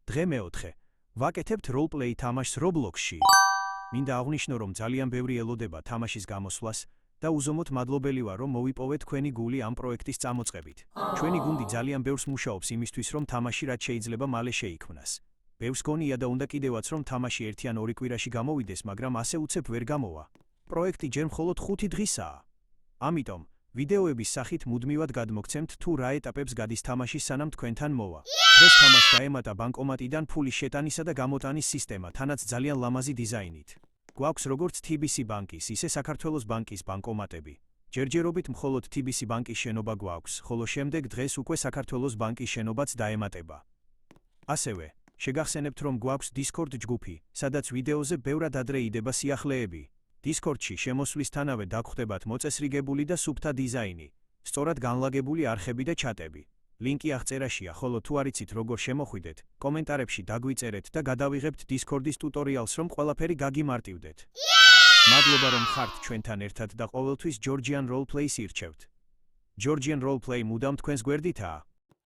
დღე მეოთხე. ვაკეთებთ როლპლეი თამაშს Roblox-ში. მინდა აღვნიშნო, რომ ძალიან ბევრი ელოდება თამაშის გამოსვლას და უზომოდ მადლობელი ვარ, რომ მოვიპოვეთ თქვენი გული ამ პროექტის წამოწყებით. ჩვენი გუნდი ძალიან ბევრს მუშაობს იმისთვის, რომ თამაში რაც შეიძლება მალე შეიქმნას. ბევრს გონია და უნდა კიდევაც, რომ თამაში 1 ან 2 კვირაში გამოვიდეს, მაგრამ ასე უცებ ვერ გამოვა. პროექტი ჯერ მხოლოდ 5 დღისაა. ამიტომ, ვიდეოების სახით მუდმივად გადმოგცემთ თუ რა ეტაპებს გადის თამაში, სანამ თქვენთან მოვა. დღეს თამაშს დაემატა ბანკომატიდან ფულის შეტანისა და გამოტანის სისტემა, თანაც ძალიან ლამაზი დიზაინით. გვაქვს როგორც TBC ბანკის, ისე საქართველოს ბანკის ბანკომატები. ჯერჯერობით მხოლოდ TBC ბანკის შენობა გვაქვს, ხოლო შემდეგ დღეს უკვე საქართველოს ბანკის შენობაც დაემატება. ასევე, შეგახსენებთ, რომ გვაქვს Discord ჯგუფი, სადაც ვიდეოზე ბევრად ადრე იდება სიახლეები. Discord-ში შემოსვლისთანავე დაგხვდებათ მოწესრიგებული და სუფთა დიზაინი, სწორად განლაგებული არხები და ჩატები. ლინკი აღწერაშია, ხოლო თუ არ იცით როგორ შემოხვიდეთ, კომენტარებში დაგვიწერეთ და გადავიღებთ Discord-ის ტუტორიალს, რომ ყველაფერი გაგიმარტივდეთ. მადლობა, რომ ხართ ჩვენთან ერთად და ყოველთვის Georgian Roleplay-ს ირჩევთ. Georgian Roleplay მუდამ თქვენს გვერდითაა.